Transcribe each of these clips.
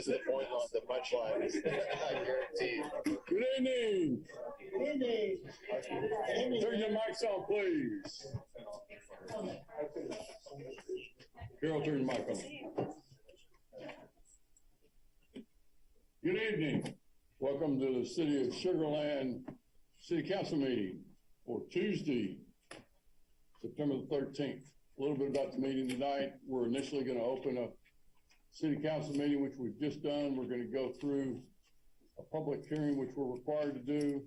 is the point on the punchline. I guarantee. Good evening. Good evening. Turn your mics on, please. Carol, turn your mic on. Good evening. Welcome to the City of Sugar Land City Council meeting for Tuesday, September the 13th. A little bit about the meeting tonight. We're initially going to open a City Council meeting, which we've just done. We're going to go through a public hearing, which we're required to do.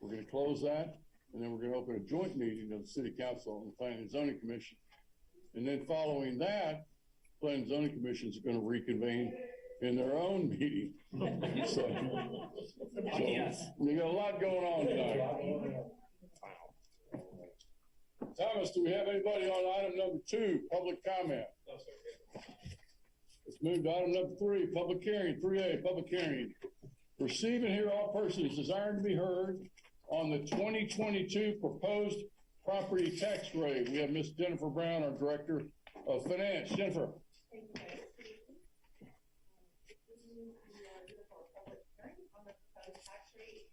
We're going to close that, and then we're going to open a joint meeting of the City Council and the Planning and Zoning Commission. And then following that, Planning and Zoning Commission is going to reconvene in their own meeting. So we got a lot going on tonight. Thomas, do we have anybody on item number 2, public comment? No, sir. Let's move to item number 3, public hearing. 3A, public hearing. Receive and hear all persons desiring to be heard on the 2022 proposed property tax rate. We have Ms. Jennifer Brown, our Director of Finance. Jennifer. Thank you, guys. We are here for a public hearing on the proposed tax rate.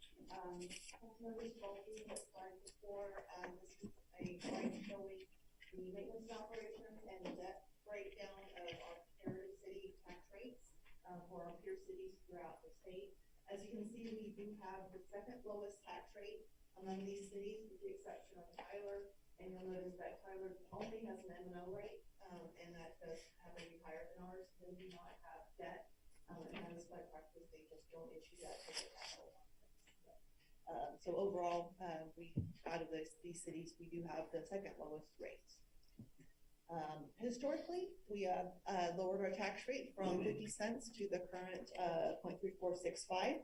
Members of all of you have started before. This is a slide showing the maintenance operations and debt breakdown of our comparative city tax rates for our peer cities throughout the state. As you can see, we do have the second lowest tax rate among these cities, with the exception of Tyler. And you'll notice that Tyler only has an M&O rate, and that does happen to be higher than ours. They do not have debt, and that is by practice. They just don't issue that to the capital. So overall, we out of these cities, we do have the second lowest rates. Historically, we have lowered our tax rate from 50 cents to the current 0.3465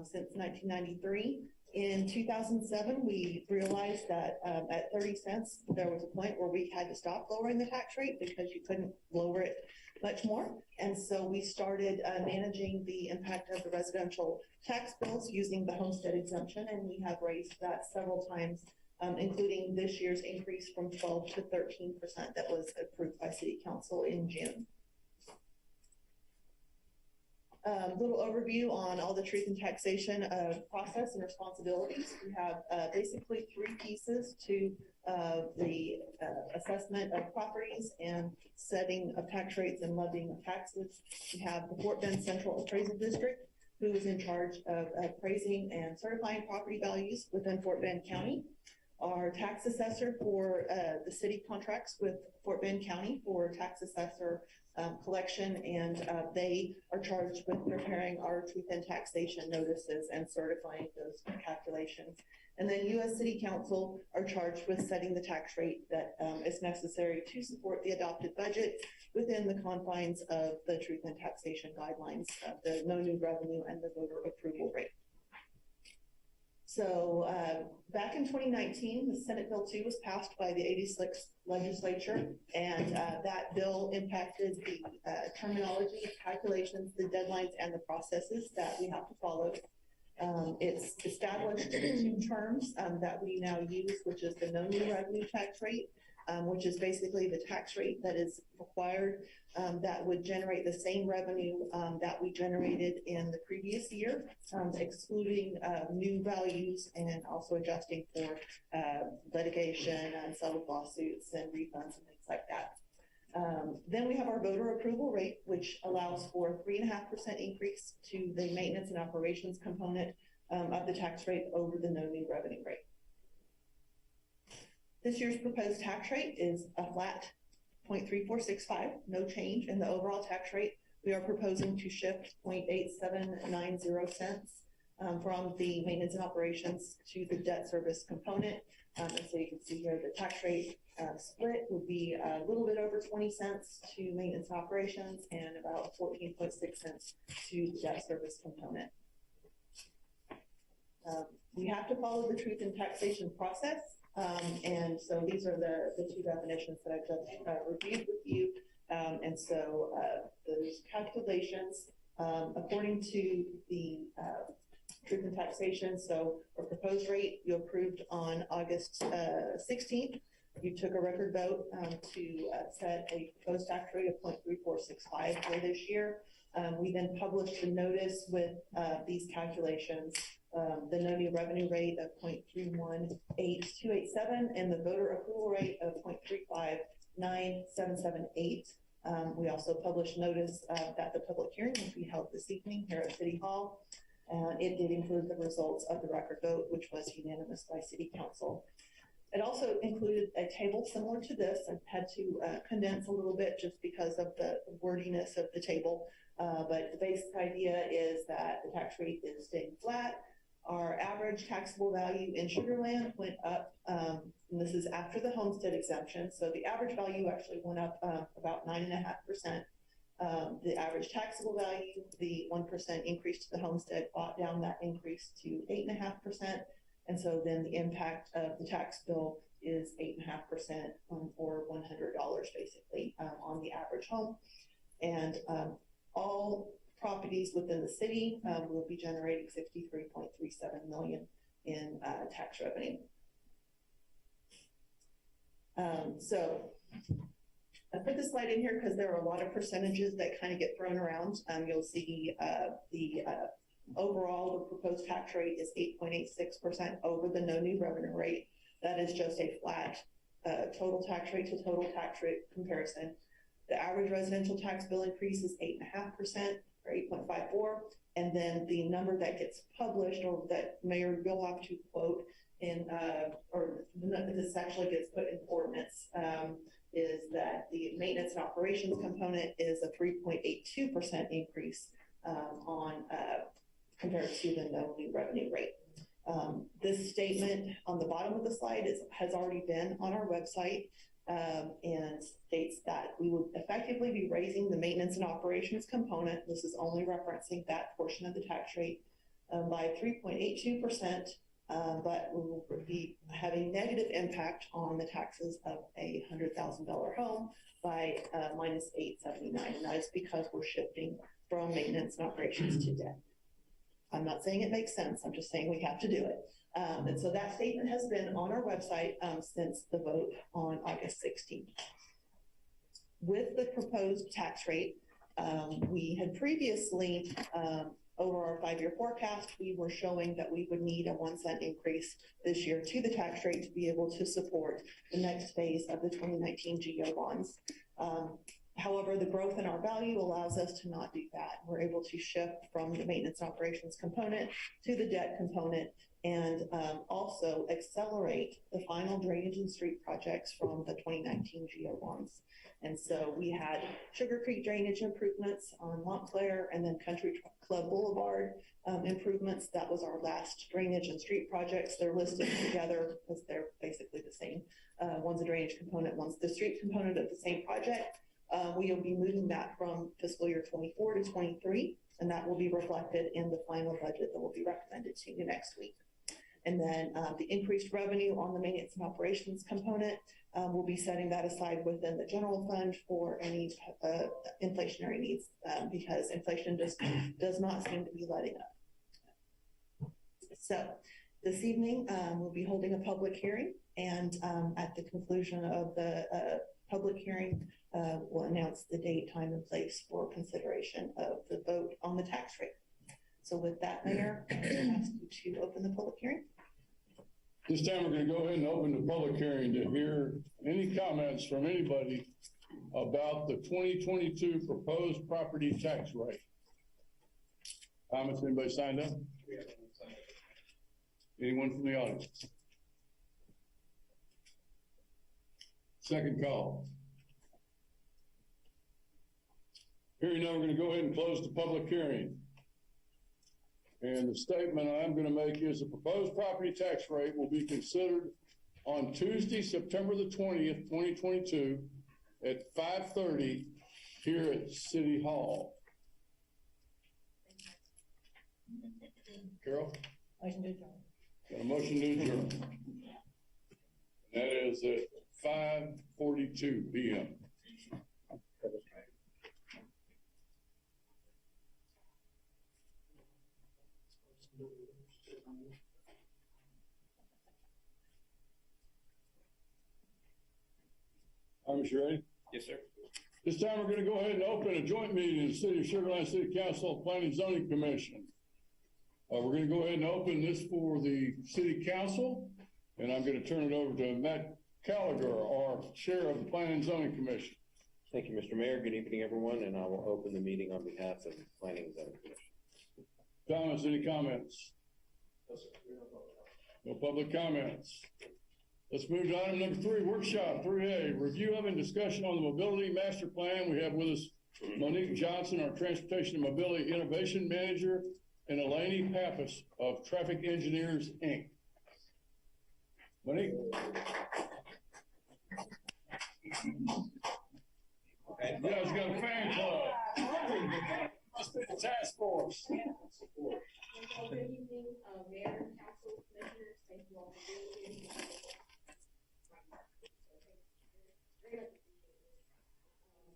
since 1993. In 2007, we realized that at 30 cents, there was a point where we had to stop lowering the tax rate because you couldn't lower it much more. And so we started managing the impact of the residential tax bills using the homestead exemption, and we have raised that several times, including this year's increase from 12 to 13% that was approved by City Council in June. Little overview on all the truth and taxation process and responsibilities. We have basically 3 pieces to the assessment of properties and setting of tax rates and levying of taxes. We have the Fort Bend Central Appraisal District, who is in charge of appraising and certifying property values within Fort Bend County. Our tax assessor for the city contracts with Fort Bend County for tax assessor collection, and they are charged with preparing our truth and taxation notices and certifying those calculations. And then U.S. City Council are charged with setting the tax rate that is necessary to support the adopted budget within the confines of the truth and taxation guidelines of the no new revenue and the voter approval rate. So back in 2019, the Senate Bill 2 was passed by the 86th legislature, and that bill impacted the terminology, calculations, the deadlines, and the processes that we have to follow. It's established 2 new terms that we now use, which is the no new revenue tax rate, which is basically the tax rate that is required that would generate the same revenue that we generated in the previous year, excluding new values and also adjusting for litigation and settled lawsuits and refunds and things like that. Then we have our voter approval rate, which allows for a 3.5% increase to the maintenance and operations component of the tax rate over the no new revenue rate. This year's proposed tax rate is a flat 0.3465, no change in the overall tax rate. We are proposing to shift 0.8790 cents from the maintenance and operations to the debt service component. And so you can see here the tax rate split would be a little bit over 20 cents to maintenance and operations and about 14.6 cents to the debt service component. We have to follow the truth and taxation process. And so these are the 2 definitions that I've just reviewed with you. And so those calculations, according to the truth and taxation, so our proposed rate you approved on August 16th. You took a record vote to set a proposed tax rate of 0.3465 for this year. We then published a notice with these calculations, the no new revenue rate of 0.318287 and the voter approval rate of 0.359778. We also published notice that the public hearing will be held this evening here at City Hall. It did include the results of the record vote, which was unanimous by City Council. It also included a table similar to this. I've had to condense a little bit just because of the wordiness of the table. But the basic idea is that the tax rate is staying flat. Our average taxable value in Sugar Land went up, and this is after the homestead exemption. So the average value actually went up about 9.5%. The average taxable value, the 1% increase to the homestead brought down that increase to 8.5%. And so then the impact of the tax bill is 8.5% or $100 basically on the average home. And all properties within the city will be generating $63.37 million in tax revenue. So I put this slide in here because there are a lot of percentages that kind of get thrown around. You'll see the overall, the proposed tax rate is 8.86% over the no new revenue rate. That is just a flat total tax rate to total tax rate comparison. The average residential tax bill increase is 8.5% or 8.54. And then the number that gets published or that Mayor will have to quote in, or this actually gets put in ordinance, is that the maintenance and operations component is a 3.82% increase on compared to the no new revenue rate. This statement on the bottom of the slide has already been on our website and states that we would effectively be raising the maintenance and operations component. This is only referencing that portion of the tax rate by 3.82%, but we will be having negative impact on the taxes of a $100,000 home by minus 879, and that is because we're shifting from maintenance and operations to debt. I'm not saying it makes sense. I'm just saying we have to do it. And so that statement has been on our website since the vote on August 16th. With the proposed tax rate, we had previously, over our 5-year forecast, we were showing that we would need a 1 cent increase this year to the tax rate to be able to support the next phase of the 2019 GO bonds. However, the growth in our value allows us to not do that. We're able to shift from the maintenance operations component to the debt component and also accelerate the final drainage and street projects from the 2019 GO bonds. And so we had Sugar Creek drainage improvements on Montclair and then Country Club Boulevard improvements. That was our last drainage and street projects. They're listed together because they're basically the same. One's a drainage component, one's the street component of the same project. We'll be moving that from fiscal year 24 to 23, and that will be reflected in the final budget that will be recommended to you next week. And then the increased revenue on the maintenance and operations component, we'll be setting that aside within the general fund for any inflationary needs because inflation does not seem to be letting up. So this evening, we'll be holding a public hearing, and at the conclusion of the public hearing, we'll announce the date, time, and place for consideration of the vote on the tax rate. So with that, Mayor, I ask you to open the public hearing. This time we're going to go ahead and open the public hearing to hear any comments from anybody about the 2022 proposed property tax rate. Comments, anybody signed up? Anyone from the audience? Second call. Hearing now, we're going to go ahead and close the public hearing. And the statement I'm going to make is the proposed property tax rate will be considered on Tuesday, September the 20th, 2022 at 5:30 here at City Hall. Carol? Motion to adjourn. Got a motion to adjourn. That is at 5:42 p.m. Thomas, you ready? Yes, sir. This time we're going to go ahead and open a joint meeting in the City of Sugar Land City Council and Planning and Zoning Commission. We're going to go ahead and open this for the City Council, and I'm going to turn it over to Matt Gallagher, our Chair of the Planning and Zoning Commission. Thank you, Mr. Mayor. Good evening, everyone, and I will open the meeting on behalf of the Planning and Zoning Commission. Thomas, any comments? No public comments. Let's move to item number 3, workshop 3A, review of and discussion on the mobility master plan. We have with us Monique Johnson, our Transportation and Mobility Innovation Manager, and Elaine Pappas of Traffic Engineers, Inc. Monique. You guys got a fan club. Must be the task force. Good evening, Mayor, Council, Commissioners. Thank you all for being here.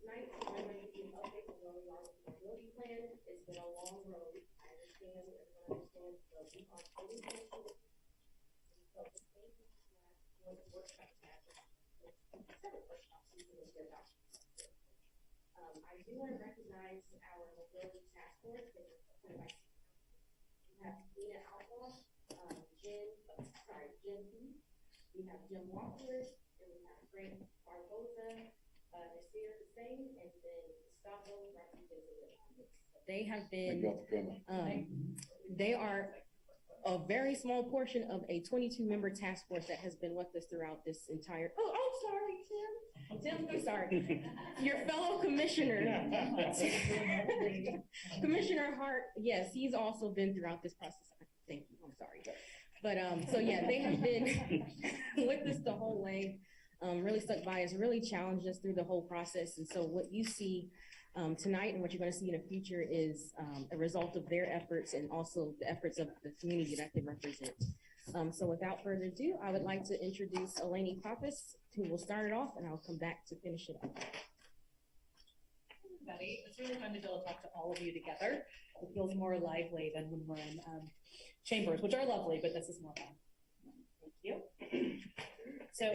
Tonight, I'm going to give you an update on where we are with the mobility plan. It's been a long road. I understand that everyone understands the we are fully committed. So the state was a workshop chapter. Several workshops using this good document. I do want to recognize our mobility task force. We have Nina Alpha, Jen P. We have Jim Walker, and we have Frank Barbosa, Nasir Hussein, and then Gustavo Rodriguez. They have been, they are a very small portion of a 22-member task force that has been with us throughout this entire, I'm sorry, Tim, I'm sorry. Your fellow commissioner, Commissioner Hart, yes, he's also been throughout this process. Thank you, I'm sorry. But, so yeah, they have been with us the whole way, really stuck by us, really challenged us through the whole process. And so what you see tonight and what you're going to see in the future is a result of their efforts and also the efforts of the community that they represent. So without further ado, I would like to introduce Elaine Pappas, who will start it off, and I'll come back to finish it up. Everybody, it's really fun to be able to talk to all of you together. It feels more lively than when we're in chambers, which are lovely, but this is more fun. Thank you. So,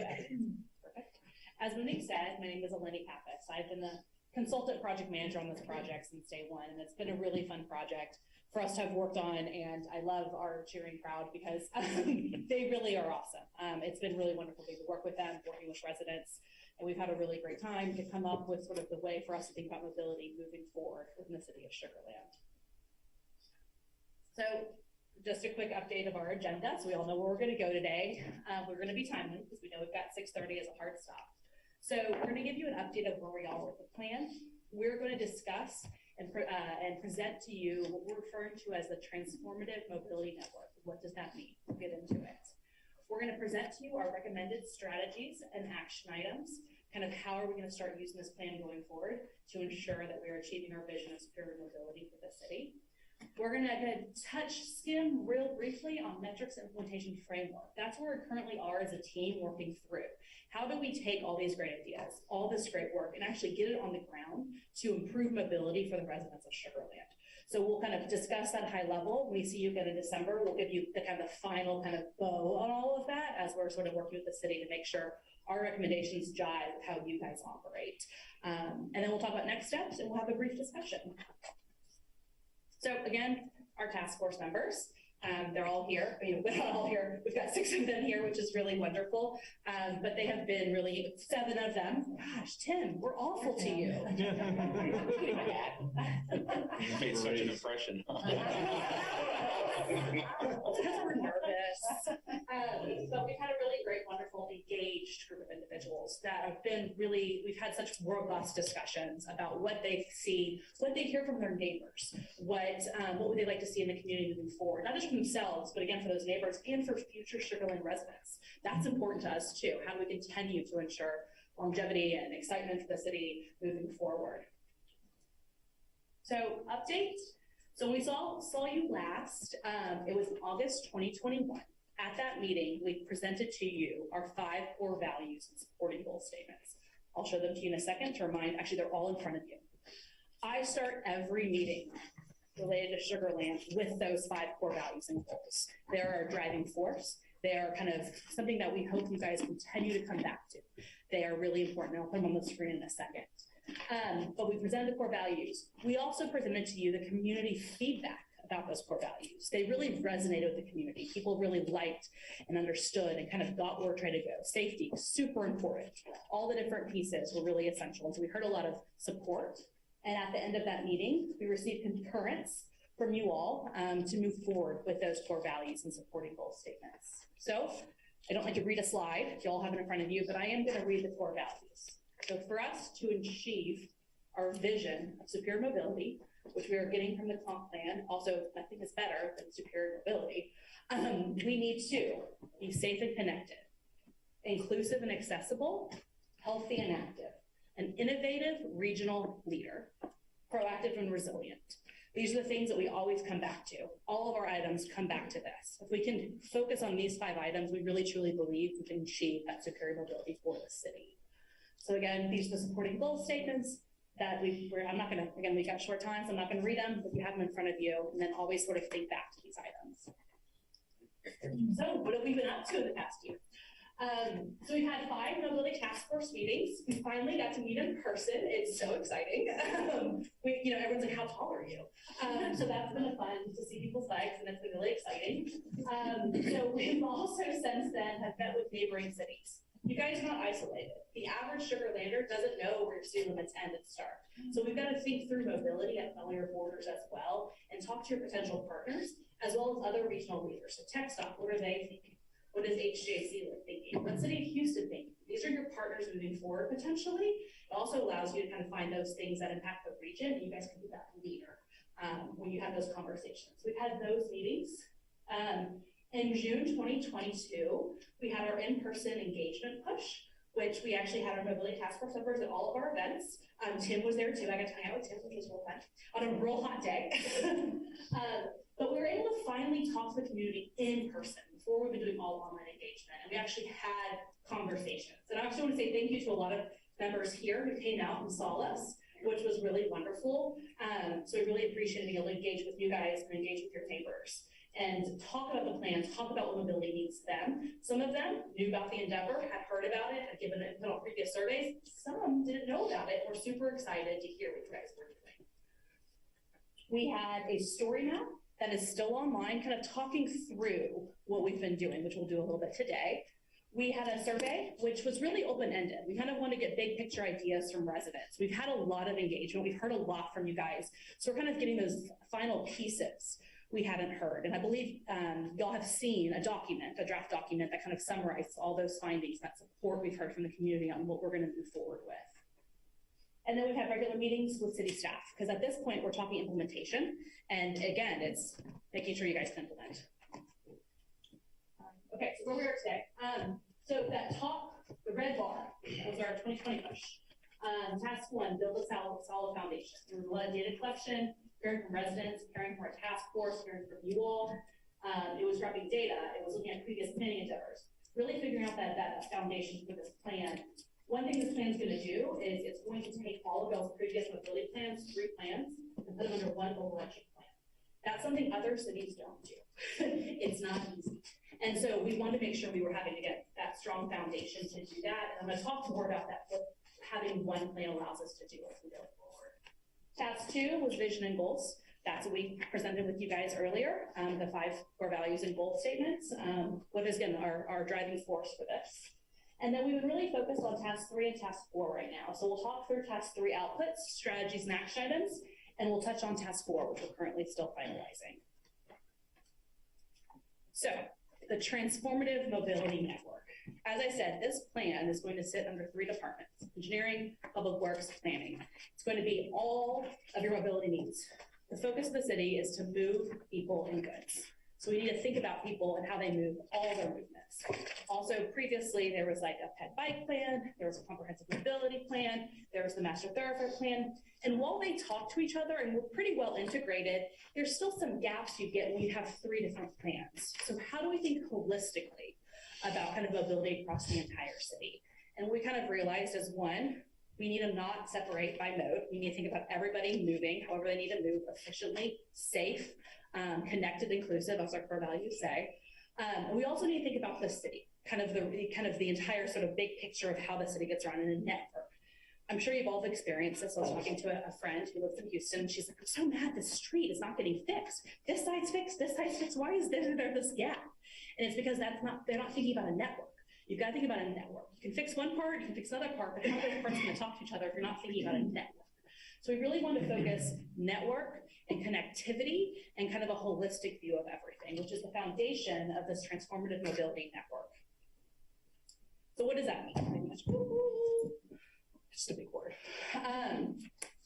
perfect. As Monique said, my name is Elaine Pappas. I've been the consultant project manager on this project since day one, and it's been a really fun project for us to have worked on, and I love our cheering crowd because they really are awesome. It's been really wonderful to work with them, working with residents, and we've had a really great time to come up with sort of the way for us to think about mobility moving forward within the city of Sugar Land. So just a quick update of our agenda, so we all know where we're going to go today. We're going to be timely because we know we've got 6:30 as a hard stop. So we're going to give you an update of where we are with the plan. We're going to discuss and present to you what we're referring to as the Transformative Mobility Network. What does that mean? We'll get into it. We're going to present to you our recommended strategies and action items, kind of how are we going to start using this plan going forward to ensure that we are achieving our vision of superior mobility for the city. We're going to skim real briefly on metrics implementation framework. That's where we currently are as a team working through. How do we take all these great ideas, all this great work, and actually get it on the ground to improve mobility for the residents of Sugar Land? So we'll kind of discuss that high level. When we see you again in December, we'll give you the kind of final kind of bow on all of that as we're sort of working with the city to make sure our recommendations jive with how you guys operate. And then we'll talk about next steps and we'll have a brief discussion. So again, our task force members, they're all here. They're not all here. We've got 6 of them here, which is really wonderful. But they have been really 7 of them. Gosh, Tim, we're awful to you. You made such an impression. Because we're nervous. But we've had a really great, wonderful, engaged group of individuals that have been really, we've had such robust discussions about what they see, what they hear from their neighbors, what would they like to see in the community moving forward, not just for themselves, but again, for those neighbors and for future Sugar Land residents. That's important to us too. How do we continue to ensure longevity and excitement for the city moving forward? So update. So when we saw you last, it was in August 2021. At that meeting, we presented to you our 5 core values and supporting goal statements. I'll show them to you in a second to remind, actually they're all in front of you. I start every meeting related to Sugar Land with those 5 core values and goals. They're our driving force. They are kind of something that we hope you guys continue to come back to. They are really important. I'll put them on the screen in a second. But we presented the core values. We also presented to you the community feedback about those core values. They really resonated with the community. People really liked and understood and kind of got where we're trying to go. Safety, super important. All the different pieces were really essential. And so we heard a lot of support. And at the end of that meeting, we received concurrence from you all to move forward with those core values and supporting goal statements. So I don't like to read a slide, you all have it in front of you, but I am going to read the core values. So for us to achieve our vision of superior mobility, which we are getting from the comp plan, also nothing is better than superior mobility, we need to be safe and connected, inclusive and accessible, healthy and active, an innovative regional leader, proactive and resilient. These are the things that we always come back to. All of our items come back to this. If we can focus on these 5 items, we really truly believe we can achieve that superior mobility for the city. So again, these are the supporting goal statements that I'm not gonna, again, we've got short times, I'm not gonna read them, but you have them in front of you, and then always sort of think back to these items. So what have we been up to in the past year? So we've had 5 mobility task force meetings. We finally got to meet in person. It's so exciting. Everyone's like, how tall are you? So that's been fun to see people's legs, and it's been really exciting. So we've also since then have met with neighboring cities. You guys are not isolated. The average Sugar Lander doesn't know where your city limits end and start. So we've got to think through mobility at familiar borders as well, and talk to your potential partners, as well as other regional leaders. So Tech Stop, what are they thinking? What is HJC thinking? What City of Houston thinking? These are your partners moving forward potentially. It also allows you to kind of find those things that impact the region, and you guys can be that leader when you have those conversations. We've had those meetings. In June 2022, we had our in-person engagement push, which we actually had our mobility task force members at all of our events. Tim was there too. I got to hang out with Tim, which was real fun, on a real hot day. But we were able to finally talk to the community in person before we've been doing all online engagement, and we actually had conversations. And I actually want to say thank you to a lot of members here who came out and saw us, which was really wonderful. So I really appreciate being able to engage with you guys and engage with your neighbors and talk about the plan, talk about what mobility means to them. Some of them knew about the endeavor, had heard about it, had given it on previous surveys. Some didn't know about it. We're super excited to hear what you guys were doing. We had a story map that is still online, kind of talking through what we've been doing, which we'll do a little bit today. We had a survey, which was really open-ended. We kind of want to get big picture ideas from residents. We've had a lot of engagement. We've heard a lot from you guys. So we're kind of getting those final pieces we haven't heard. And I believe y'all have seen a draft document that kind of summarizes all those findings, that support we've heard from the community on what we're going to move forward with. And then we've had regular meetings with city staff, because at this point we're talking implementation. And again, it's making sure you guys can implement. Okay, so where we are today. So that top, the red bar, was our 2020 push. Task 1, build a solid foundation. There was a lot of data collection, hearing from residents, hearing from our task force, hearing from you all. It was grabbing data. It was looking at previous planning endeavors, really figuring out that foundation for this plan. One thing this plan is going to do is it's going to take all of those previous mobility plans, 3 plans, and put them under one overarching plan. That's something other cities don't do. It's not easy. And so we wanted to make sure we were having to get that strong foundation to do that. And I'm going to talk more about that, what having one plan allows us to do as we go forward. Task 2 was vision and goals. That's what we presented with you guys earlier, the 5 core values and goal statements. What is, again, our driving force for this. And then we would really focus on task 3 and task 4 right now. So we'll talk through task 3 outputs, strategies, and action items, and we'll touch on task 4, which we're currently still finalizing. So the Transformative Mobility Network. As I said, this plan is going to sit under 3 departments: engineering, public works, planning. It's going to be all of your mobility needs. The focus of the city is to move people and goods. So we need to think about people and how they move, all their movements. Also, previously, there was like a pet bike plan, there was a comprehensive mobility plan, there was the master thoroughfare plan. And while they talk to each other and we're pretty well integrated, there's still some gaps you get when you have 3 different plans. So how do we think holistically about kind of mobility across the entire city? And we kind of realized as one, we need to not separate by mode. We need to think about everybody moving, however they need to move efficiently, safe, connected, inclusive, as our core values say. And we also need to think about the city, kind of the entire sort of big picture of how the city gets around in a network. I'm sure you've all experienced this. I was talking to a friend who lives in Houston, and she's like, I'm so mad this street is not getting fixed. This side's fixed, this side's fixed. Why is there this gap? And it's because they're not thinking about a network. You've got to think about a network. You can fix one part, you can fix another part, but how are those parts going to talk to each other if you're not thinking about a network? So we really want to focus network and connectivity and kind of a holistic view of everything, which is the foundation of this transformative mobility network. So what does that mean? Just a big word.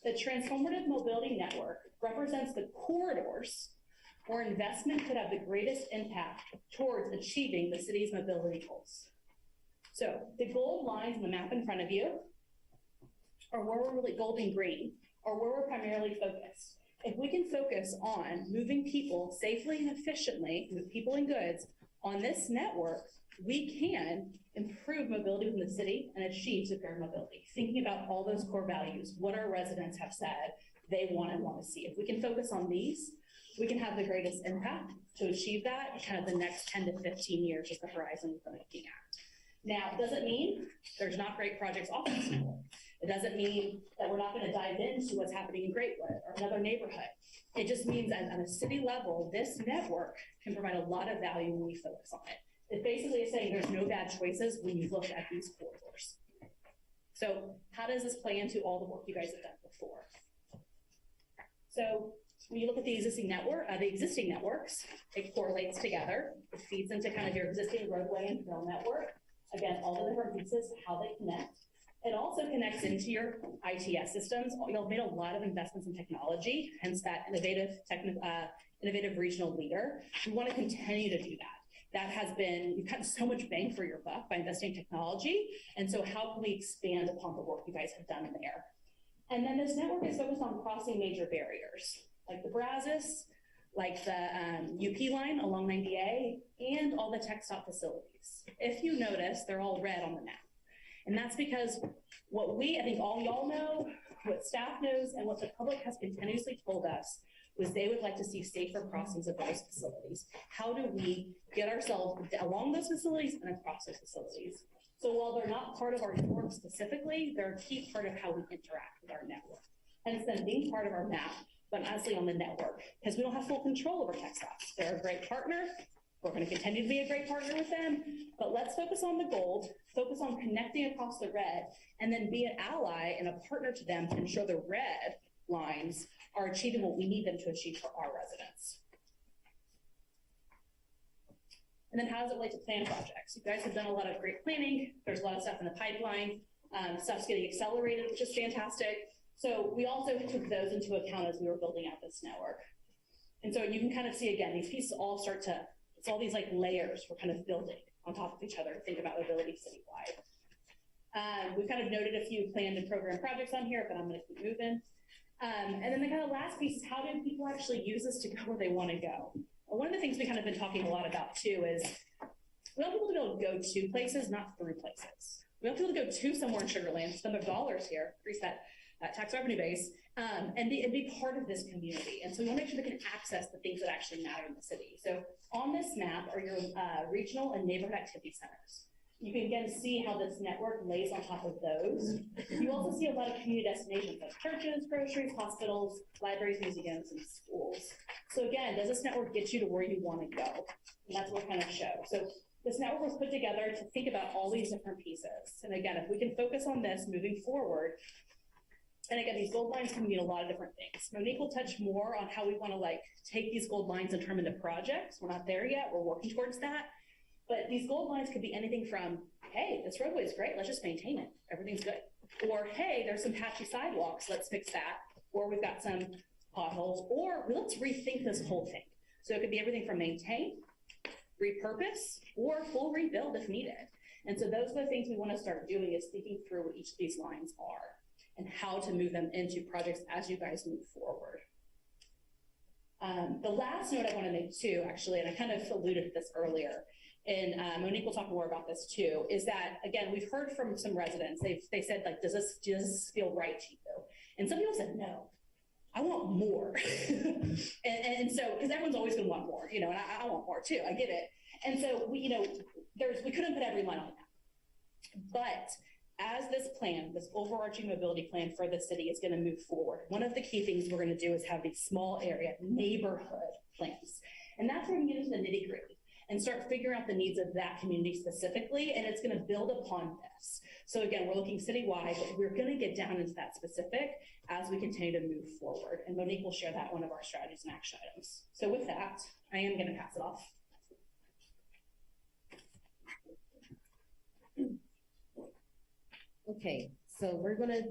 The transformative mobility network represents the corridors where investment could have the greatest impact towards achieving the city's mobility goals. So the gold lines in the map in front of you are where we're really gold and green, or where we're primarily focused. If we can focus on moving people safely and efficiently, with people and goods, on this network, we can improve mobility within the city and achieve superior mobility. Thinking about all those core values, what our residents have said they want and want to see. If we can focus on these, we can have the greatest impact to achieve that kind of the next 10 to 15 years is the horizon we're looking at. Now, it doesn't mean there's not great projects off this network. It doesn't mean that we're not going to dive into what's happening in Greatwood or another neighborhood. It just means that on a city level, this network can provide a lot of value when we focus on it. It basically is saying there's no bad choices when you look at these corridors. So how does this play into all the work you guys have done before? So when you look at the existing networks, it correlates together. It feeds into kind of your existing roadway and rail network. Again, all the different pieces, how they connect. It also connects into your ITS systems. You've made a lot of investments in technology, hence that innovative regional leader. We want to continue to do that. You've gotten so much bang for your buck by investing in technology. And so how can we expand upon the work you guys have done there? And then this network is focused on crossing major barriers, like the Brazos, like the UP line along 90A, and all the tech stop facilities. If you notice, they're all red on the map. And that's because I think all y'all know, what staff knows, and what the public has continuously told us was they would like to see safer crossings of those facilities. How do we get ourselves along those facilities and across those facilities? So while they're not part of our network specifically, they're a key part of how we interact with our network. Hence them being part of our map, but honestly on the network, because we don't have full control over tech stops. They're a great partner. We're going to continue to be a great partner with them, but let's focus on the gold, focus on connecting across the red, and then be an ally and a partner to them to ensure the red lines are achieving what we need them to achieve for our residents. And then how does it relate to plan projects? You guys have done a lot of great planning. There's a lot of stuff in the pipeline. Stuff's getting accelerated, which is fantastic. So we also took those into account as we were building out this network. And so you can kind of see, again, these pieces all start to, it's all these like layers we're kind of building on top of each other to think about mobility citywide. We've kind of noted a few planned and program projects on here, but I'm going to keep moving. And then the kind of last piece is how do people actually use this to go where they want to go? Well, one of the things we kind of been talking a lot about too is we want people to be able to go to places, not through places. We want people to go to somewhere in Sugar Land, spend their dollars here, increase that tax revenue base, and be part of this community. And so we want to make sure they can access the things that actually matter in the city. So on this map are your regional and neighborhood activity centers. You can again see how this network lays on top of those. You also see a lot of community destinations like churches, groceries, hospitals, libraries, museums, and schools. So again, does this network get you to where you want to go? And that's what we kind of show. So this network was put together to think about all these different pieces. And again, if we can focus on this moving forward, and again, these gold lines can mean a lot of different things. Monique will touch more on how we want to like take these gold lines and turn them into projects. We're not there yet. We're working towards that. But these gold lines could be anything from, hey, this roadway is great. Let's just maintain it. Everything's good. Or, hey, there's some patchy sidewalks. Let's fix that. Or we've got some potholes. Or let's rethink this whole thing. So it could be everything from maintain, repurpose, or full rebuild if needed. And so those are the things we want to start doing is thinking through what each of these lines are and how to move them into projects as you guys move forward. The last note I want to make too, actually, and I kind of alluded to this earlier, and Monique will talk more about this too, is that, again, we've heard from some residents, they said, like, does this feel right to you? And some people said, no, I want more. and so, because everyone's always going to want more, and I want more too, I get it. And so, we couldn't put every line on that. But as this plan, this overarching mobility plan for the city is going to move forward, one of the key things we're going to do is have these small area neighborhood plans. And that's where we get into the nitty gritty and start figuring out the needs of that community specifically. And it's going to build upon this. So again, we're looking citywide, but we're going to get down into that specific as we continue to move forward. And Monique will share that one of our strategies and action items. So with that, I am going to pass it off. Okay, so we're gonna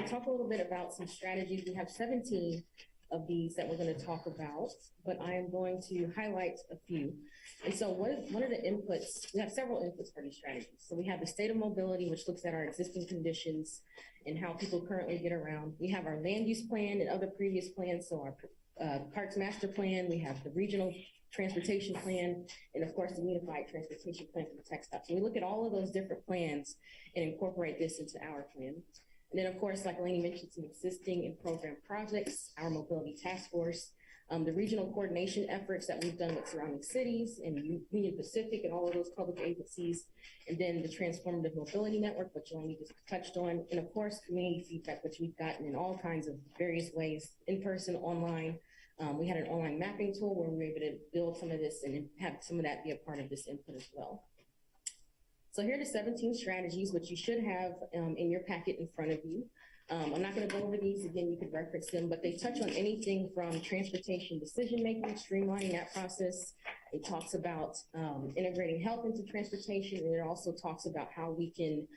talk a little bit about some strategies. We have 17 of these that we're gonna talk about, but I am going to highlight a few. And so one of the inputs, we have several inputs for these strategies. So we have the state of mobility, which looks at our existing conditions and how people currently get around. We have our land use plan and other previous plans. So our parks master plan, we have the regional transportation plan, and of course the unified transportation plan for the tech stop. So we look at all of those different plans and incorporate this into our plan. And then of course, like Eleni mentioned, some existing and program projects, our mobility task force, the regional coordination efforts that we've done with surrounding cities and Union Pacific and all of those public agencies, and then the Transformative Mobility Network, which Eleni just touched on, and of course, community feedback, which we've gotten in all kinds of various ways, in person, online. We had an online mapping tool where we were able to build some of this and have some of that be a part of this input as well. So here are the 17 strategies, which you should have in your packet in front of you. I'm not going to go over these again, you could reference them, but they touch on anything from transportation decision-making, streamlining that process. It talks about integrating health into transportation, and it also talks about how we can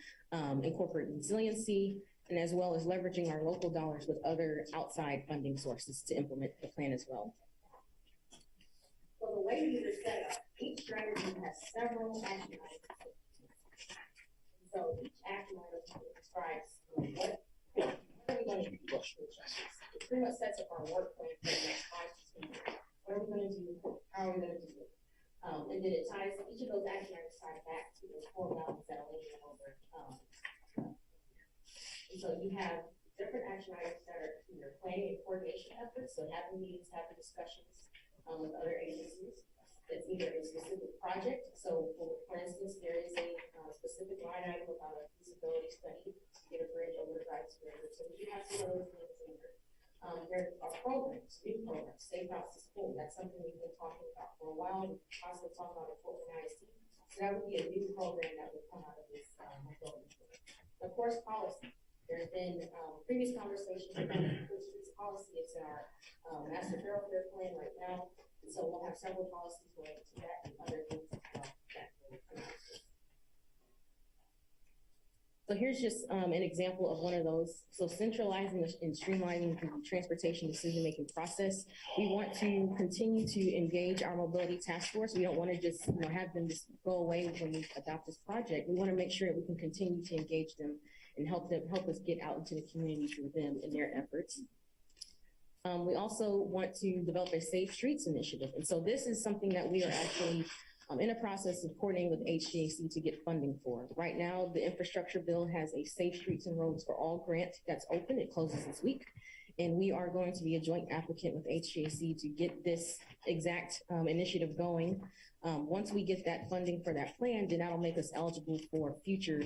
incorporate resiliency, and as well as leveraging our local dollars with other outside funding sources to implement the plan as well. So the way these are set up, each strategy has several action items. So each action item describes what are we going to do? It pretty much sets up our work plan for the next 5 to 10 years. What are we going to do? How are we going to do it? And then it ties, each of those action items tie back to those core values that are linked over. And so you have different action items that are your planning and coordination efforts. So having meetings, having discussions with other agencies. It's either a specific project. So for instance, there is a specific line item about a feasibility study to get a bridge over the Rights River. So you have some of those things in there. There are programs, new programs, Safe Routes to School. That's something we've been talking about for a while. We possibly talk about it for ISD. So that would be a new program that would come out of this mobility. Of course, policy. There's been previous conversations about the streets policy. It's in our master thoroughfare plan right now. And so we'll have several policies related to that and other things that will come out of this. So here's just an example of one of those. So centralizing and streamlining the transportation decision-making process. We want to continue to engage our mobility task force. We don't want to just have them just go away when we adopt this project. We want to make sure that we can continue to engage them and help us get out into the community through them in their efforts. We also want to develop a Safe Streets initiative. And so this is something that we are actually in a process of coordinating with HGAC to get funding for. Right now, the infrastructure bill has a Safe Streets and Roads for All grant that's open. It closes this week. And we are going to be a joint applicant with HGAC to get this exact initiative going. Once we get that funding for that plan, then that'll make us eligible for future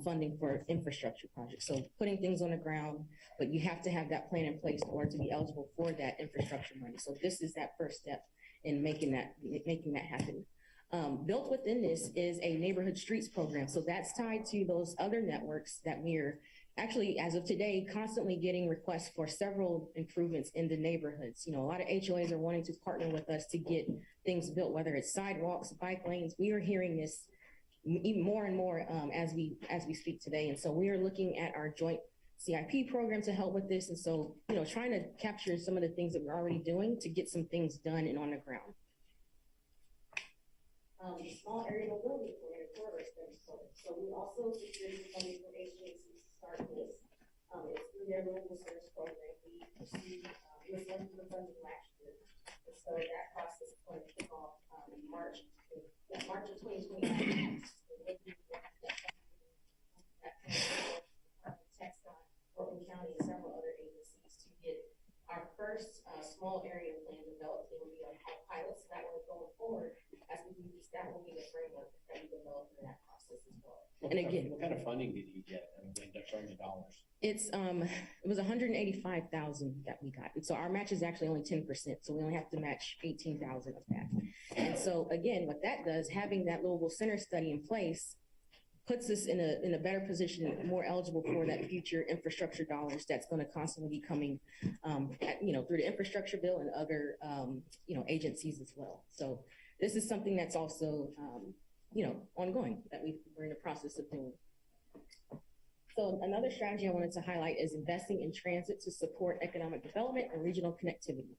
funding for infrastructure projects. So putting things on the ground, but you have to have that plan in place in order to be eligible for that infrastructure money. So this is that first step in making that happen. Built within this is a neighborhood streets program. So that's tied to those other networks that we're actually, as of today, constantly getting requests for several improvements in the neighborhoods. A lot of HOAs are wanting to partner with us to get things built, whether it's sidewalks, bike lanes. We are hearing this even more and more as we speak today. And so we are looking at our joint CIP program to help with this. And so, trying to capture some of the things that we're already doing to get some things done and on the ground. Small area mobility plan and corridor study program. So we also secured funding for HGAC to start this. It's through their local service program. We received, it was one for the funding last year. And so that process is going to kick off in March of 2029. Portland County and several other agencies to get our first small area plan developed. It will be a pilot, so that one going forward as we do this, that will be the framework that we develop in that process as well. And again, What kind of funding did you get? I mean, in terms of dollars? it was 185,000 that we got. And so our match is actually only 10%. So we only have to match 18,000 of that. And so again, what that does, having that Louisville Center study in place puts us in a better position, more eligible for that future infrastructure dollars that's going to constantly be coming, through the infrastructure bill and other, agencies as well. So this is something that's also, ongoing that we're in the process of doing. So another strategy I wanted to highlight is investing in transit to support economic development and regional connectivity.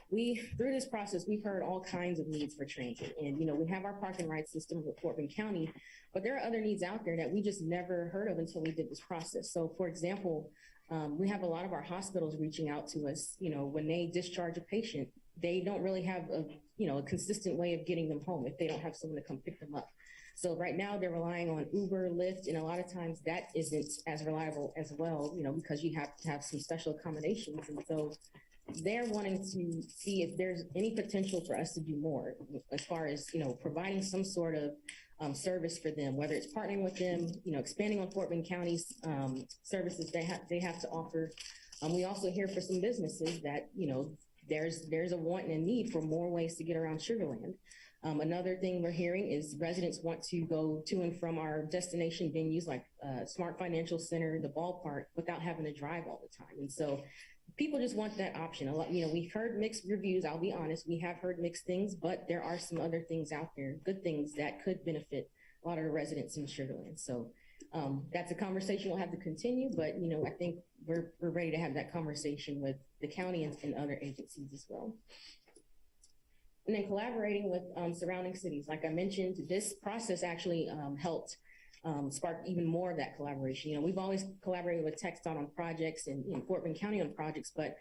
Through this process, we've heard all kinds of needs for transit. And, we have our park and ride system with Fort Bend County, but there are other needs out there that we just never heard of until we did this process. So for example, we have a lot of our hospitals reaching out to us, when they discharge a patient, they don't really have a consistent way of getting them home if they don't have someone to come pick them up. So right now they're relying on Uber, Lyft, and a lot of times that isn't as reliable as well, because you have to have some special accommodations. And so they're wanting to see if there's any potential for us to do more as far as, providing some sort of service for them, whether it's partnering with them, expanding on Fort Bend County's services they have to offer. We also hear for some businesses that, there's a want and a need for more ways to get around Sugar Land. Another thing we're hearing is residents want to go to and from our destination venues like Smart Financial Center, the ballpark, without having to drive all the time. And so people just want that option. A lot, we've heard mixed reviews. I'll be honest, we have heard mixed things, but there are some other things out there, good things that could benefit a lot of the residents in Sugar Land. So that's a conversation we'll have to continue, but I think we're ready to have that conversation with the county and other agencies as well. And then collaborating with surrounding cities. Like I mentioned, this process actually helped spark even more of that collaboration. We've always collaborated with TxDOT on projects and Fort Bend County on projects, but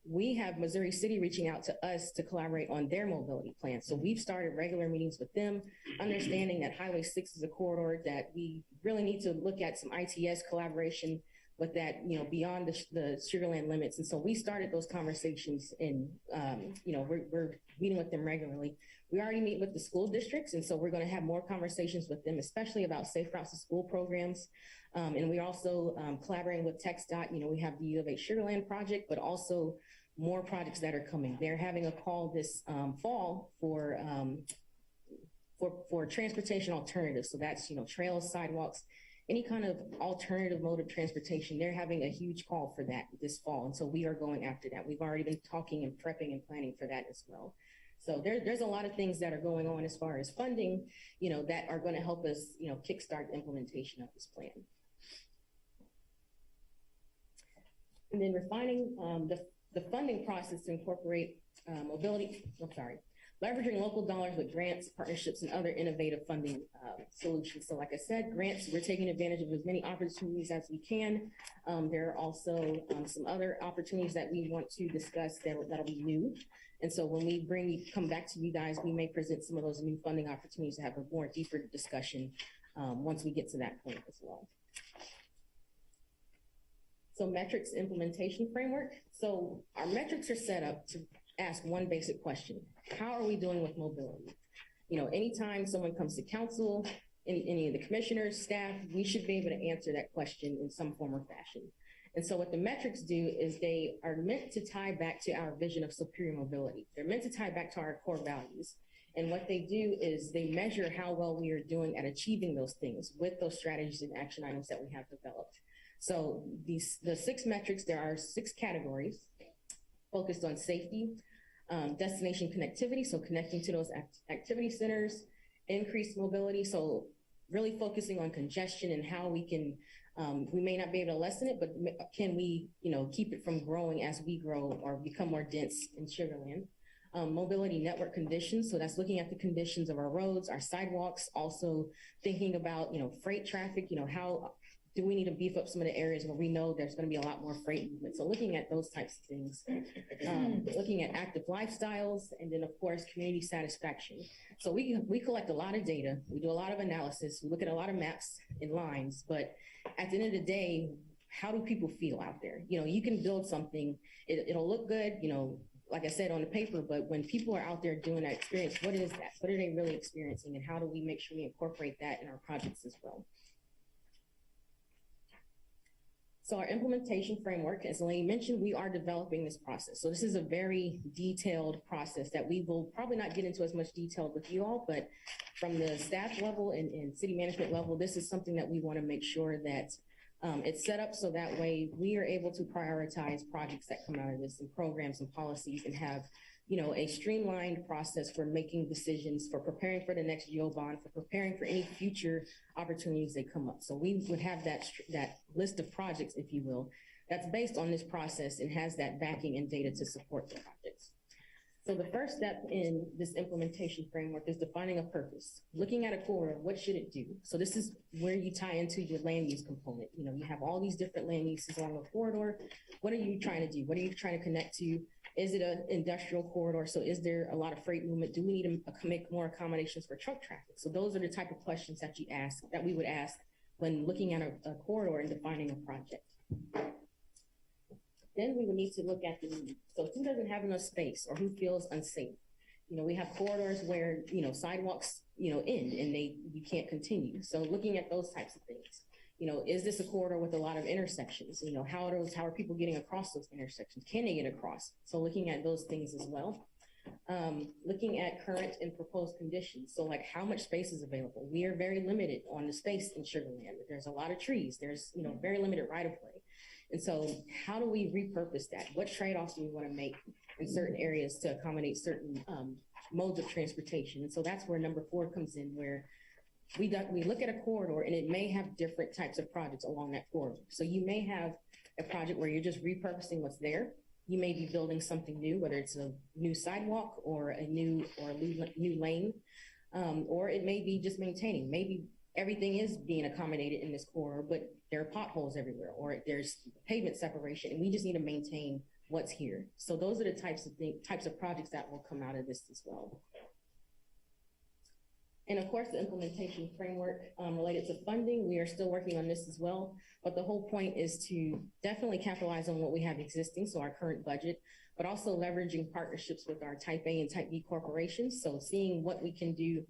we have Missouri City reaching out to us to collaborate on their mobility plan. So we've started regular meetings with them, understanding that Highway 6 is a corridor that we really need to look at some ITS collaboration with that, beyond the Sugar Land limits. And so we started those conversations and, we're meeting with them regularly. We already meet with the school districts. And so we're going to have more conversations with them, especially about safe routes to school programs. And we're also collaborating with TxDOT. We have the U of H Sugar Land project, but also more projects that are coming. They're having a call this fall for transportation alternatives. So that's, trails, sidewalks, any kind of alternative mode of transportation. They're having a huge call for that this fall. And so we are going after that. We've already been talking and prepping and planning for that as well. So there's a lot of things that are going on as far as funding, that are going to help us, kickstart the implementation of this plan. And then refining the funding process to incorporate leveraging local dollars with grants, partnerships, and other innovative funding solutions. So like I said, grants, we're taking advantage of as many opportunities as we can. There are also some other opportunities that we want to discuss that'll be new. And so when we come back to you guys, we may present some of those new funding opportunities to have a more deeper discussion once we get to that point as well. So metrics implementation framework. So our metrics are set up to ask one basic question: how are we doing with mobility? Anytime someone comes to council, any of the commissioners, staff, we should be able to answer that question in some form or fashion. And so what the metrics do is they are meant to tie back to our vision of superior mobility. They're meant to tie back to our core values. And what they do is they measure how well we are doing at achieving those things with those strategies and action items that we have developed. So the 6 metrics, there are 6 categories focused on safety, destination connectivity, so connecting to those activity centers, increased mobility, so really focusing on congestion and how we can, we may not be able to lessen it, but can we, keep it from growing as we grow or become more dense in Sugar Land. Mobility network conditions, so that's looking at the conditions of our roads, our sidewalks, also thinking about, freight traffic, how do we need to beef up some of the areas where we know there's going to be a lot more freight movement? So looking at those types of things, looking at active lifestyles, and then of course, community satisfaction. So we collect a lot of data. We do a lot of analysis. We look at a lot of maps and lines, but at the end of the day, how do people feel out there? You can build something, it'll look good, like I said, on the paper, but when people are out there doing that experience, what is that? What are they really experiencing? And how do we make sure we incorporate that in our projects as well? So our implementation framework, as Elaine mentioned, we are developing this process. So this is a very detailed process that we will probably not get into as much detail with you all, but from the staff level and city management level, this is something that we want to make sure that it's set up so that way we are able to prioritize projects that come out of this and programs and policies and have, you know, a streamlined process for making decisions, for preparing for the next geo bond, for preparing for any future opportunities that come up. So we would have that list of projects, if you will, that's based on this process and has that backing and data to support the projects. So the first step in this implementation framework is defining a purpose. Looking at a corridor, what should it do? So this is where you tie into your land use component. You know, you have all these different land uses along the corridor. What are you trying to do? What are you trying to connect to? Is it an industrial corridor? So is there a lot of freight movement? Do we need to make more accommodations for truck traffic? So those are the type of questions that you ask, that we would ask when looking at a corridor and defining a project. Then we would need to look at the need. So who doesn't have enough space or who feels unsafe? You know, we have corridors where, you know, sidewalks, you know, end and you can't continue. So looking at those types of things. You know, is this a corridor with a lot of intersections? You know, how are people getting across those intersections? Can they get across? So looking at those things as well. Looking at current and proposed conditions. So like how much space is available? We are very limited on the space in Sugar Land. There's a lot of trees. There's, you know, very limited right of way. And so how do we repurpose that? What trade-offs do we want to make in certain areas to accommodate certain modes of transportation? And so that's where number 4 comes in, where we look at a corridor and it may have different types of projects along that corridor. So you may have a project where you're just repurposing what's there. You may be building something new, whether it's a new sidewalk or a new lane, or it may be just maintaining. Maybe everything is being accommodated in this corridor, but there are potholes everywhere, or there's pavement separation, and we just need to maintain what's here. So those are the types of projects that will come out of this as well. And of course, the implementation framework related to funding, we are still working on this as well. But the whole point is to definitely capitalize on what we have existing, so our current budget, but also leveraging partnerships with our Type A and Type B corporations. So seeing what we can do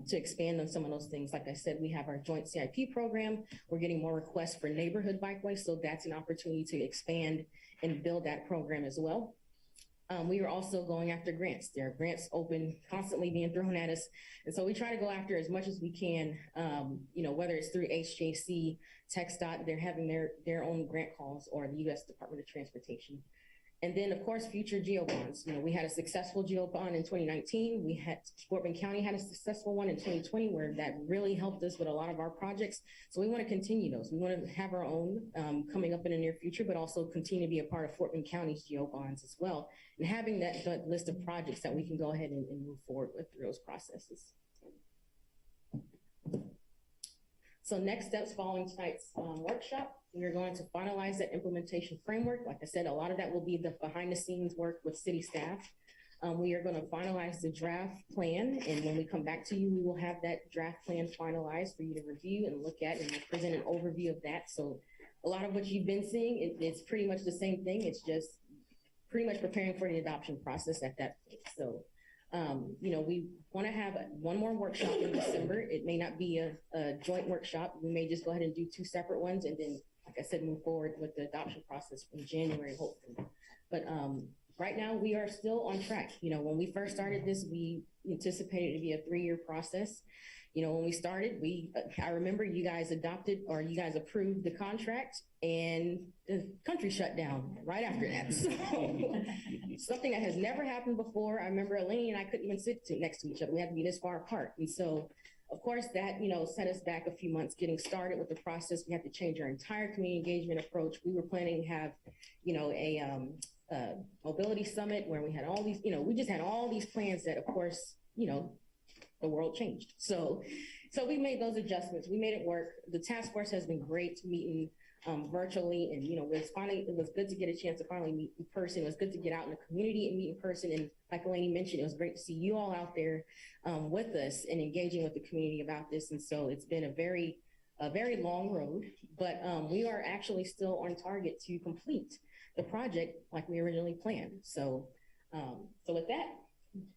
to expand on some of those things. Like I said, we have our joint CIP program. We're getting more requests for neighborhood bikeways, so that's an opportunity to expand and build that program as well. We are also going after grants. There are grants open, constantly being thrown at us. And so we try to go after as much as we can, you know, whether it's through HJC, TxDOT, they're having their own grant calls, or the U.S. Department of Transportation. And then, of course, future GeoBonds. You know, we had a successful GeoBond in 2019. Fort Bend County had a successful one in 2020, where that really helped us with a lot of our projects. So we want to continue those. We want to have our own coming up in the near future, but also continue to be a part of Fort Bend County's GeoBonds as well. And having that list of projects that we can go ahead and move forward with through those processes. So next steps following tonight's workshop, we are going to finalize that implementation framework. Like I said, a lot of that will be the behind the scenes work with city staff. We are going to finalize the draft plan, and when we come back to you, we will have that draft plan finalized for you to review and look at, and we'll present an overview of that. So a lot of what you've been seeing, it's pretty much the same thing. It's just pretty much preparing for the adoption process at that point. So you know, we want to have one more workshop in December. It may not be a joint workshop. We may just go ahead and do 2 separate ones, and then, like I said, move forward with the adoption process in January, hopefully. But right now, we are still on track. You know, when we first started this, we anticipated it to be a 3-year process. You know, when we started, I remember you guys approved the contract, and the country shut down right after that. So something that has never happened before. I remember Elaine and I couldn't even sit next to each other. We had to be this far apart. And so, of course, that, you know, set us back a few months getting started with the process. We had to change our entire community engagement approach. We were planning to have, you know, a mobility summit where we had all these, you know, we just had all these plans that, of course, you know, the world changed. So we made those adjustments. We made it work. The task force has been great meeting virtually, and, you know, it was good to get a chance to finally meet in person. It was good to get out in the community and meet in person. And like Elaine mentioned, it was great to see you all out there with us and engaging with the community about this. And so it's been a very long road, but we are actually still on target to complete the project like we originally planned. So with that,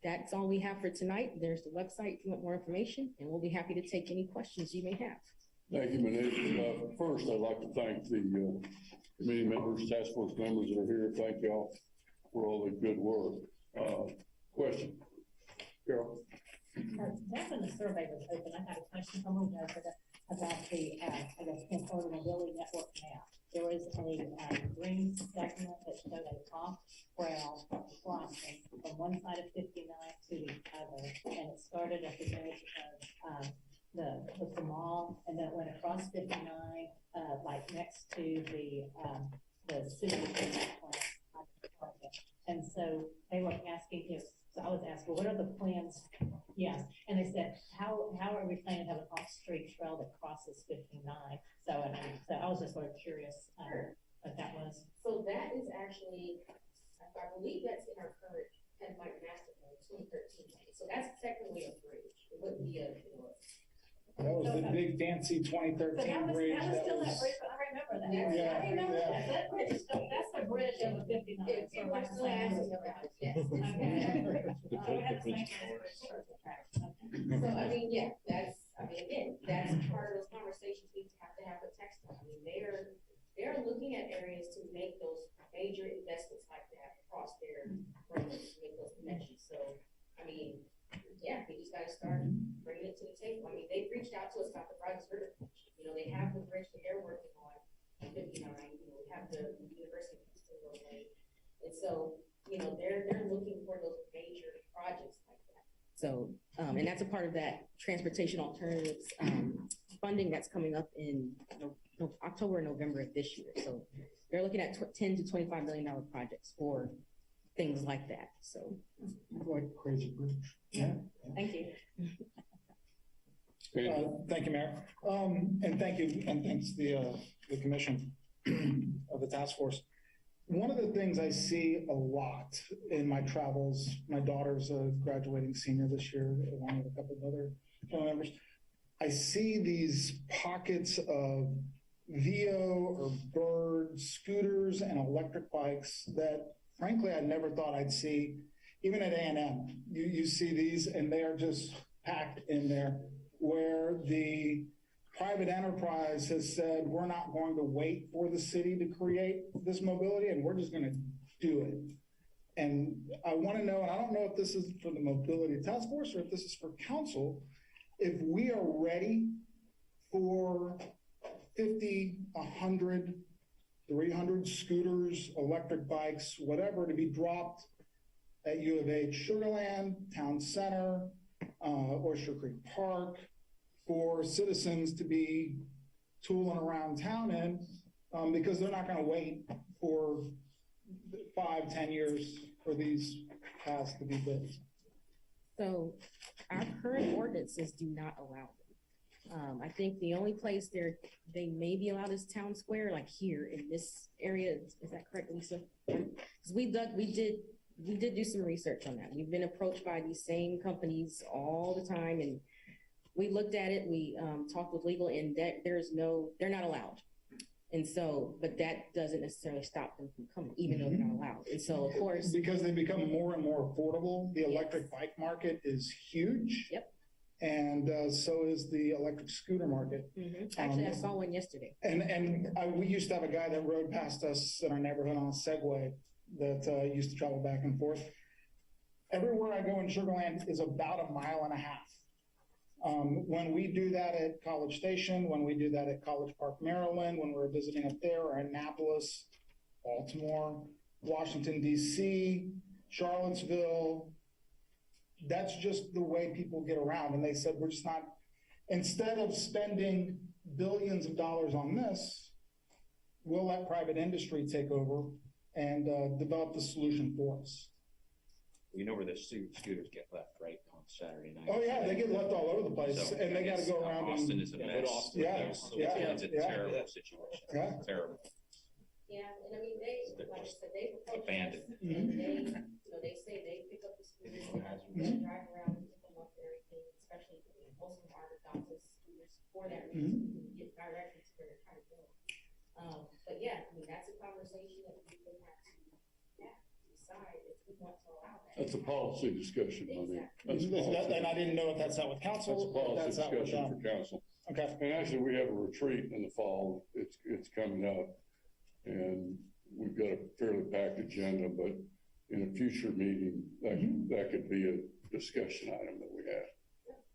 that's all we have for tonight. There's the website if you want more information, and we'll be happy to take any questions you may have. Thank you, Manish. First, I'd like to thank the committee members, task force members that are here. Thank y'all for all the good work. Question? Carol? Back when the survey was open, I had a question from you about the, I guess, Transformative Mobility Network map. There was a green segment that showed a off-rail crossing from one side of 59 to the other, and it started at the edge of the mall, and then it went across 59, like next to the city plant. And so they were asking if, so I was asked, well, what are the plans? Yes, and they said, how are we planning to have an off-street trail that crosses 59? So I was just sort of curious what that was. So that is actually, I believe that's in our current Penn-Mike master plan, 2013. So that's technically a bridge. It wouldn't be a, That was the big fancy 2013 bridge. That was still that bridge, but I remember that. Yeah, I remember yeah. that bridge, that's the bridge over 59. If you were still asking about it, yes. So, I mean, yeah, again, that's part of those conversations we have to have with Texas. I mean, they're looking at areas to make those major investments like that across their roads, to make those connections. So, I mean, yeah, we just gotta start bringing it to the table. I mean, they've reached out to us about the Brazos River. You know, they have the bridge that they're working on, 59, we have the University of Houston roadway. And so, they're looking for those major projects like that. So, and that's a part of that transportation alternatives funding that's coming up in October and November of this year. So they're looking at $10 to $25 million projects for things like that. So, Like crazy bridge. yeah. Thank you. Thank you, Mayor. And thank you, and thanks the commission of the task force. One of the things I see a lot in my travels, my daughter's a graduating senior this year, along with a couple of other family members. I see these pockets of VO or Bird scooters and electric bikes that frankly, I never thought I'd see. Even at A&M, you see these and they are just packed in there, where the private enterprise has said, we're not going to wait for the city to create this mobility and we're just going to do it. And I want to know, and I don't know if this is for the mobility task force or if this is for council, if we are ready for 50, 100, 300 scooters, electric bikes, whatever, to be dropped at U of H, Sugarland, Town Center, Oyster Creek Park, for citizens to be tooling around town in, because they're not going to wait for 5-10 years for these paths to be built. So our current ordinances do not allow them. I think the only place they may be allowed is Town Square, like here in this area. Is that correct, Lisa? Because we did do some research on that. We've been approached by these same companies all the time, and we looked at it. We talked with legal, and they're not allowed. And so, but that doesn't necessarily stop them from coming, even though they're not allowed. And so, of course, because they become more and more affordable, the electric bike market is huge. Yep. And so is the electric scooter market. Mm-hmm. Actually, I saw one yesterday. And we used to have a guy that rode past us in our neighborhood on a Segway that used to travel back and forth. Everywhere I go in Sugarland is about 1.5 miles. When we do that at College Station, when we do that at College Park, Maryland, when we're visiting up there, or Annapolis, Baltimore, Washington, D.C., Charlottesville, that's just the way people get around. And they said, we're just not, instead of spending billions of dollars on this, we'll let private industry take over and develop the solution for us. You know where the scooters get left, right, on Saturday night? Oh, yeah, they get left all over the place, So, and they got to go around. Austin and, is a mess. It's a terrible situation. Yeah. Terrible. Yeah, and I mean, like I said, they Abandoned. And they say they pick up the scooters and drive around and pick them up and everything, especially most of them are adopted scooters for that reason, to get directly to where they're trying to go. But yeah, I mean, that's a conversation that we would have to decide if we want to allow that. That's a policy discussion, I mean. That's a and I policy, didn't know if that's out with council. that's a policy That's out with discussion for council. Okay, And actually, we have a retreat in the fall. It's coming up. And we've got a fairly packed agenda, but in a future meeting, that could be a discussion item that we have.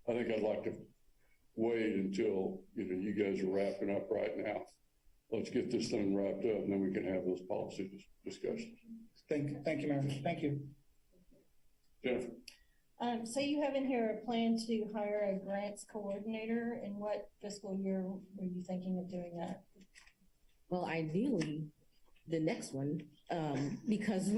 I think I'd like to wait until, you guys are wrapping up right now. Let's get this thing wrapped up and then we can have those policy discussions. thank you, Mayor. Thank you. Jennifer? So you have in here a plan to hire a grants coordinator. In what fiscal year were you thinking of doing that? Well, ideally, the next one, because,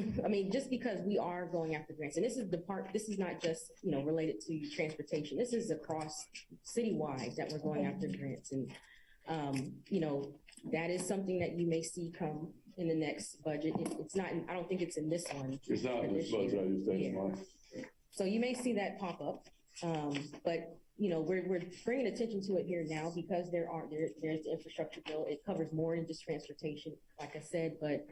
just because we are going after grants, and this is not just, related to transportation. This is across citywide that we're going after grants. And, that is something that you may see come in the next budget. It's not, I don't think it's in this one. It's not in this budget, I just think mine. So you may see that pop up, but we're bringing attention to it here now because there's the infrastructure bill. It covers more than just transportation, like I said, but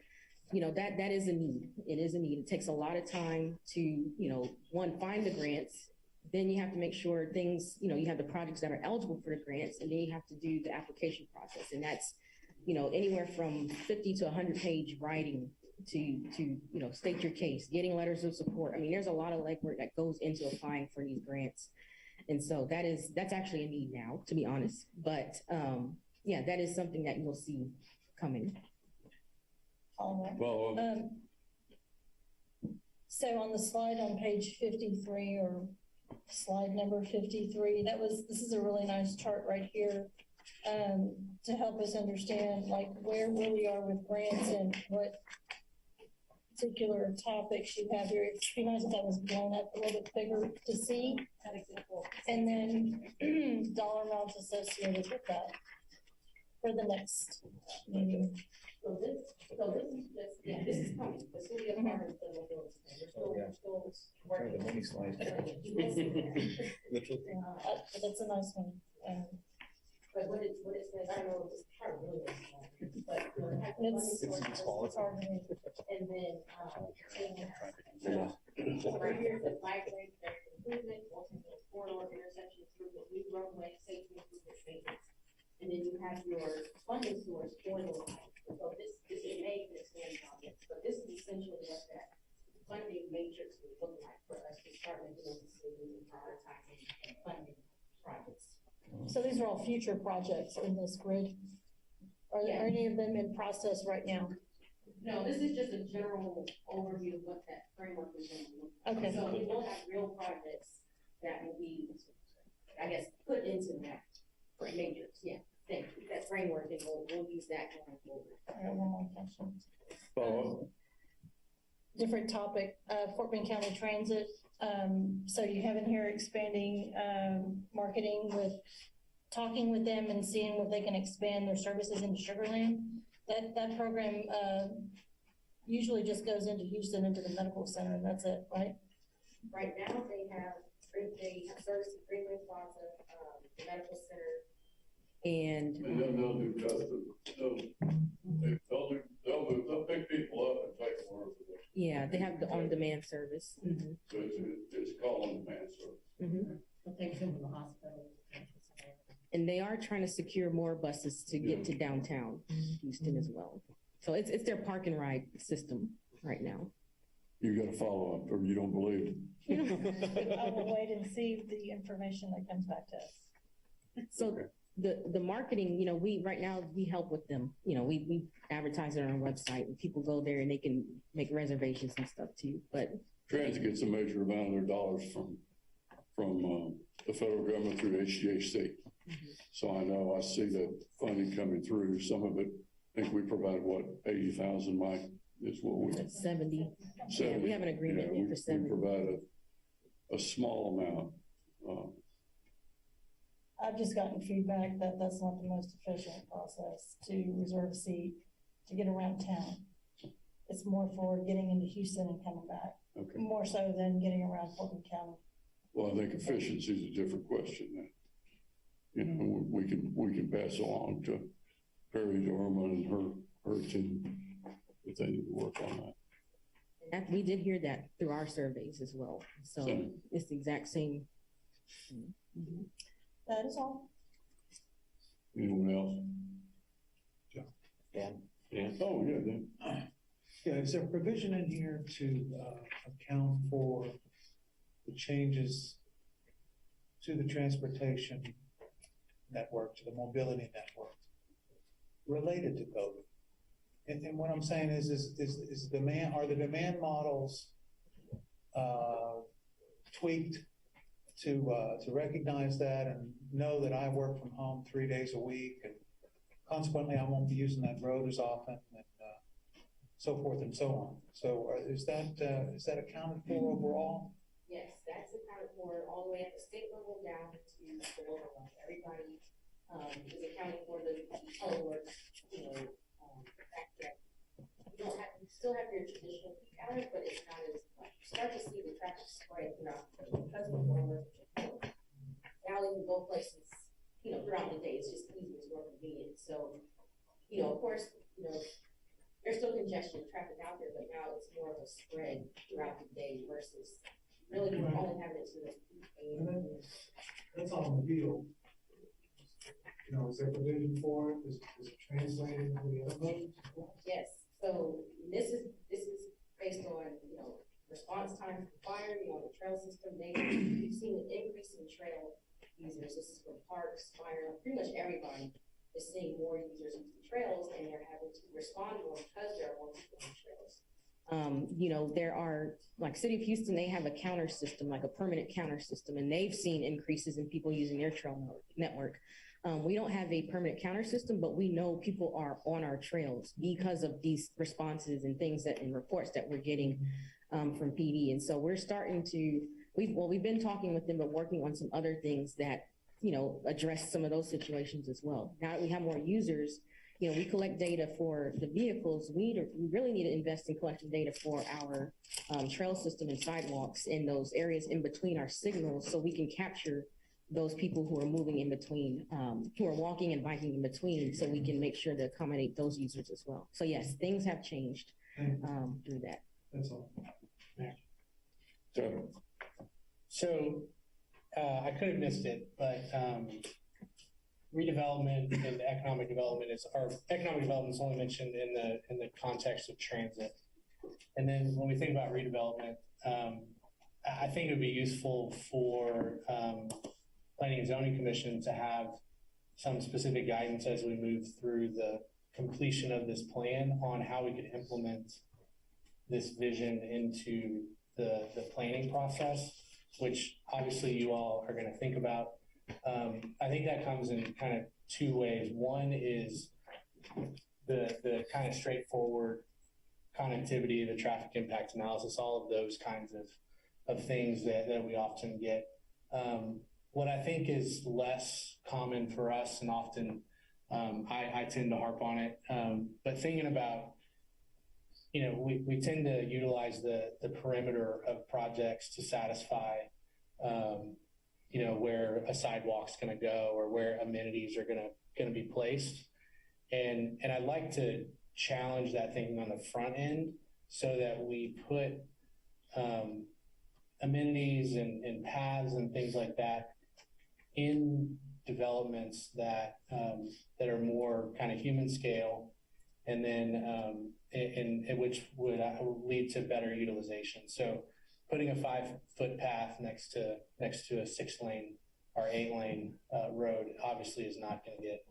that is a need. It is a need. It takes a lot of time to, one, find the grants. Then you have to make sure things, you have the projects that are eligible for the grants, and then you have to do the application process. And that's, anywhere from 50 to 100-page writing to state your case, getting letters of support. There's a lot of legwork that goes into applying for these grants. And so that's actually a need now, to be honest. But that is something that you'll see coming. All right. Well, So on the slide on page 53 or slide number 53, this is a really nice chart right here to help us understand like where we are with grants and what particular topics you have here. It'd be nice if that was blown up a little bit bigger to see. And then dollar amounts associated with that for the next meeting. So this is coming. This will be a part of the mobility plan. We're still working. The mini slides. But that's a nice one. But what it says, I don't know, this part really is small, but It's hard to read. and then, right here, the library, improvement, Washington corridor intersection improvement, new roadway, safety improvement, maintenance. And then you have your funding source for the line. So this may expand on it, but this is essentially what that funding matrix would look like for us to start making decisions and prioritizing and funding projects. So these are all future projects in this grid. Are any of them in process right now? No, this is just a general overview of what that framework is going to look like. Okay. So we will have real projects that will be, I guess, put into that matrix. Yeah, thank you. That framework, and we'll use that going forward. I got one more question. follow Different topic, Fort Bend County Transit. So you have in here expanding marketing with talking with them and seeing if they can expand their services into Sugar Land. That program usually just goes into Houston, into the medical center, and that's it, right? Right now, they service the Greenway Plaza, the medical center, and And then they'll do they'll pick people up and take them wherever they. yeah, they have the on-demand service. Mm-hmm. So it's called on-demand service. Mm-hmm. But they come to the hospital. And they are trying to secure more buses to get to downtown Houston as well. So it's their park and ride system right now. You gotta follow up or you don't believe it. I will wait and see the information that comes back to us. So the marketing, right now we help with them. We advertise it on our website and people go there and they can make reservations and stuff too. But Transit gets a major amount of their dollars from the federal government through HGHC. Mm-hmm. So I see the funding coming through. Some of it, I think we provide 80,000, Mike, is what we. 70. Yeah, we have an agreement Yeah, for 70. We provide a small amount. I've just gotten feedback that that's not the most efficient process to reserve a seat to get around town. It's more for getting into Houston and coming back, Okay. more so than getting around Fulton County. Well, I think efficiency is a different question then. We can pass along to Perry Dorman and her team if they need to work on that. And we did hear that through our surveys as well. So Same. it's the exact same. Mm-hmm. That is all. Anyone else? Dan? Oh, yeah, then. Yeah, is there provision in here to account for the changes to the transportation network, to the mobility network related to COVID? And what I'm saying is demand, are the demand models tweaked to recognize that and know that I work from home 3 days a week, and consequently I won't be using that road as often, and so forth and so on. So is that accounted for overall? Yes, that's accounted for all the way at the state level down to the local level. Everybody, is accounting for the telework, the fact that you still have your traditional peak hours, but it's not as much. You start to see the traffic spread throughout the day because of the now they can go places, throughout the day. It's just easier, it's more convenient. So, of course, there's still congestion, traffic out there, but now it's more of a spread throughout the day versus really we're only having it to the peak. That's on the field. Is there provision for it? Is it translated into the other modes? Yes, so this is based on, response time for fire, the trail system data. We've seen an increase in trail users. This is from parks, fire, pretty much everybody is seeing more users use the trails, and they're having to respond more because there are more people on the trails. There are, like City of Houston, they have a counter system, like a permanent counter system, and they've seen increases in people using their trail network. We don't have a permanent counter system, but we know people are on our trails because of these responses and things and reports that we're getting from PD. And so we're starting to, we've been talking with them, but working on some other things that, address some of those situations as well. Now that we have more users, we collect data for the vehicles. We really need to invest in collecting data for our trail system and sidewalks in those areas in between our signals, so we can capture those people who are moving in between, who are walking and biking in between, so we can make sure to accommodate those users as well. So yes, things have changed through that. That's all. So I could have missed it, but redevelopment and economic development is only mentioned in the context of transit. And then when we think about redevelopment, I think it would be useful for Planning and Zoning Commission to have some specific guidance as we move through the completion of this plan on how we could implement this vision into the planning process, which obviously you all are going to think about. I think that comes in kind of two ways. One is the kind of straightforward connectivity, the traffic impact analysis, all of those kinds of things that we often get. What I think is less common for us, and often I tend to harp on it, but thinking about, we tend to utilize the perimeter of projects to satisfy, where a sidewalk's going to go or where amenities are going to be placed. And I'd like to challenge that thinking on the front end so that we put amenities and paths and things like that in developments that are more kind of human scale, and then which would lead to better utilization. So putting a 5-foot path next to a 6-lane or 8-lane road obviously is not going to get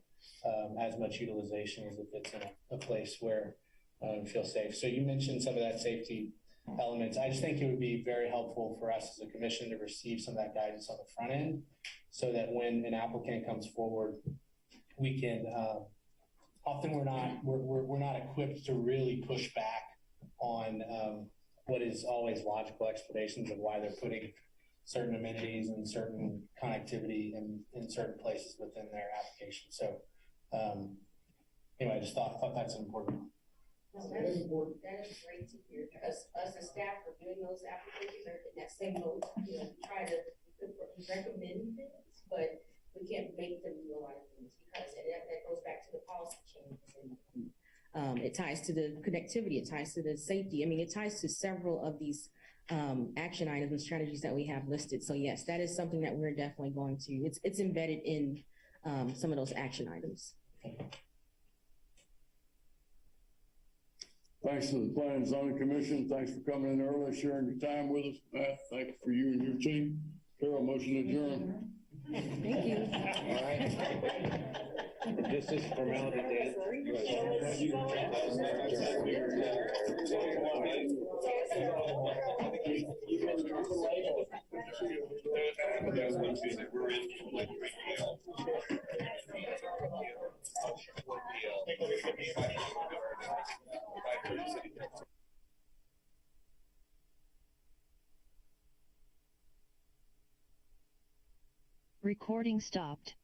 as much utilization as if it's in a place where you feel safe. So you mentioned some of that safety elements. I just think it would be very helpful for us as a commission to receive some of that guidance on the front end, so that when an applicant comes forward, we can, often we're not equipped to really push back on what is always logical explanations of why they're putting certain amenities and certain connectivity in certain places within their application. So anyway, I just thought that's important. No, that is great to hear, because us as staff are doing those applications or in that same mode, try to recommend things, but we can't make them do a lot of things, because that goes back to the policy changes. It ties to the connectivity, it ties to the safety. I mean, it ties to several of these action items and strategies that we have listed. So yes, that is something that we're definitely going to, it's embedded in some of those action items. Thanks to the Planning and Zoning Commission. Thanks for coming in early, sharing your time with us. Matt, thank you for you and your team. Carol, motion to adjourn. Thank you. All right. Just as a formality, Dan. Recording stopped.